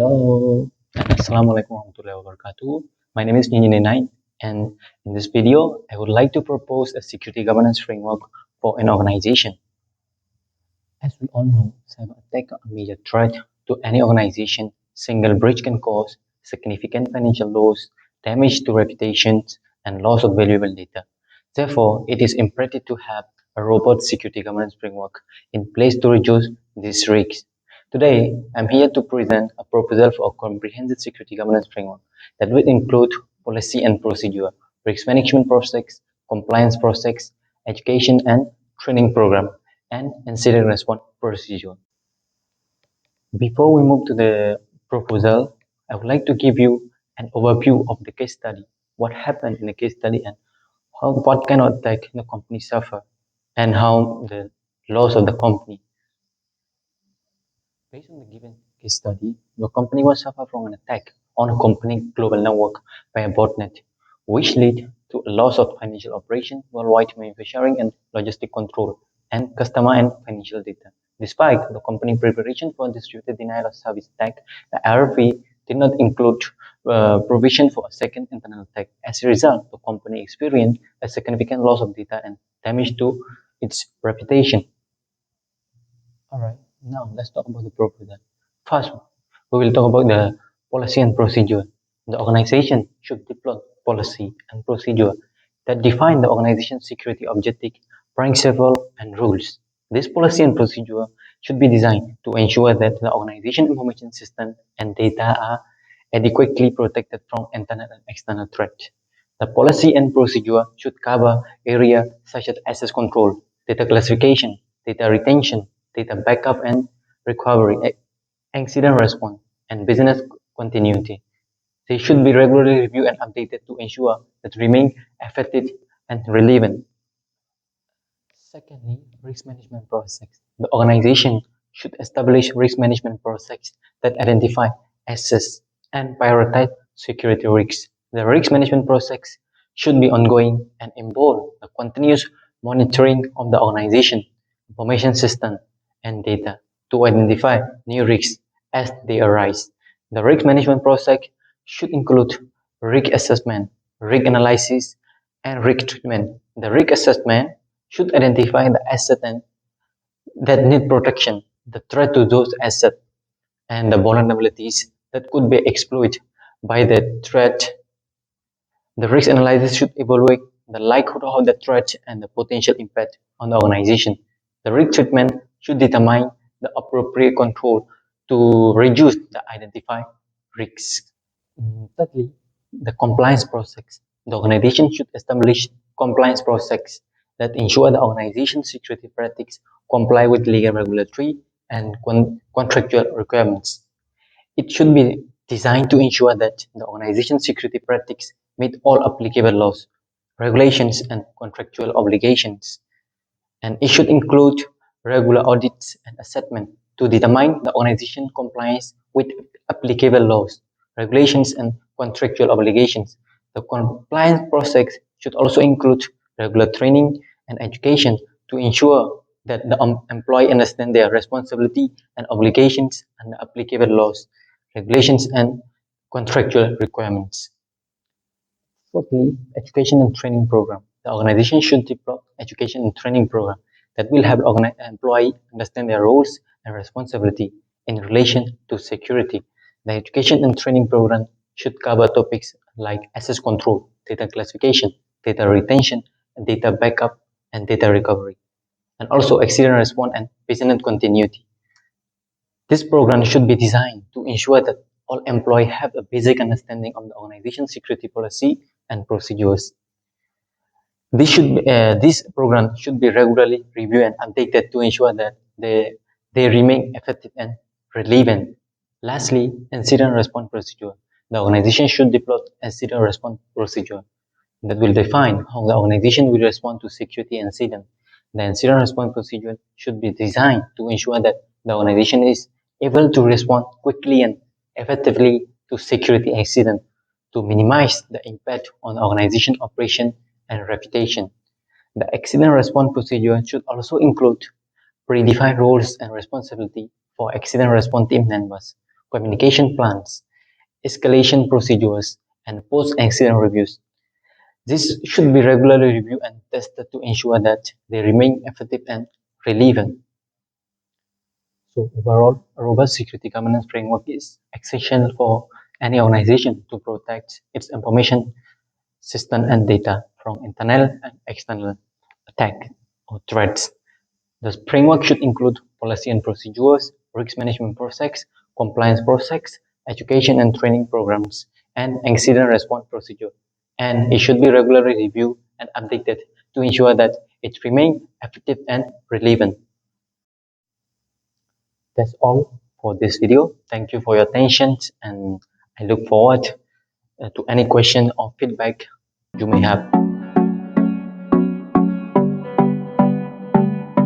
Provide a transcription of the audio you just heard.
Hello, Assalamualaikum warahmatullahi wabarakatuh. My name is Ninai, and in this video, I would like to propose a security governance framework for an organization. As we all know, cyber attack are a major threat to any organization. Single breach can cause significant financial loss, damage to reputations, and loss of valuable data. Therefore, it is imperative to have a robust security governance framework in place to reduce these risks. Today, I'm here to present a proposal for a comprehensive security governance framework that will include policy and procedure, risk management process, compliance process, education and training program, and incident response procedure. Before we move to the proposal, I would like to give you an overview of the case study, what happened in the case study and what kind of attack the company suffer and how the loss of the company. Based on the given case study, the company was suffer from an attack on a company global network by a botnet, which led to a loss of financial operation, worldwide manufacturing and logistic control, and customer and financial data. Despite the company preparation for distributed denial of service attack, the RFP did not include provision for a second internal attack. As a result, the company experienced a significant loss of data and damage to its reputation. Alright, now let's talk about the proposal. First, we will talk about the policy and procedure. The organization should develop policy and procedure that define the organization's security objective, principle, and rules. This policy and procedure should be designed to ensure that the organization information system and data are adequately protected from internal and external threats. The policy and procedure should cover areas such as access control, data classification, data retention, data backup and recovery, incident response, and business continuity. They should be regularly reviewed and updated to ensure that remain effective and relevant. Secondly, risk management process. The organization should establish risk management process that identify, assess, and prioritize security risks. The risk management process should be ongoing and involve the continuous monitoring of the organization, information system, and data to identify new risks as they arise. The risk management process should include risk assessment, risk analysis, and risk treatment. The risk assessment should identify the assets that need protection, the threat to those assets, and the vulnerabilities that could be exploited by the threat. The risk analysis should evaluate the likelihood of the threat and the potential impact on the organization. The risk treatment should determine the appropriate control to reduce the identified risks. Thirdly, the compliance process. The organization should establish compliance process that ensure the organization's security practices comply with legal, regulatory, and contractual requirements. It should be designed to ensure that the organization's security practices meet all applicable laws, regulations, and contractual obligations. And it should include regular audits and assessment to determine the organization compliance with applicable laws, regulations, and contractual obligations. The compliance process should also include regular training and education to ensure that the employee understand their responsibility and obligations and the applicable laws, regulations, and contractual requirements. Fourthly, education and training program. The organization should develop education and training program that will help employee understand their roles and responsibility in relation to security. The education and training program should cover topics like access control, data classification, data retention, data backup, and data recovery, and also accident response and business continuity. This program should be designed to ensure that all employees have a basic understanding of the organization's security policy and procedures. This program should be regularly reviewed and updated to ensure that they remain effective and relevant. Lastly, incident response procedure. The organization should develop incident response procedure that will define how the organization will respond to security incident. The incident response procedure should be designed to ensure that the organization is able to respond quickly and effectively to security incident to minimize the impact on organization operation and reputation. The accident response procedure should also include predefined roles and responsibility for accident response team members communication plans, escalation procedures, and post-accident reviews. This should be regularly reviewed and tested to ensure that they remain effective and relevant. So overall, a robust security governance framework is essential for any organization to protect its information system and data from internal and external attack or threats. The framework should include policy and procedures, risk management process, compliance process, education and training programs, and incident response procedure. And it should be regularly reviewed and updated to ensure that it remains effective and relevant. That's all for this video. Thank you for your attention, and I look forward to any question or feedback you may have.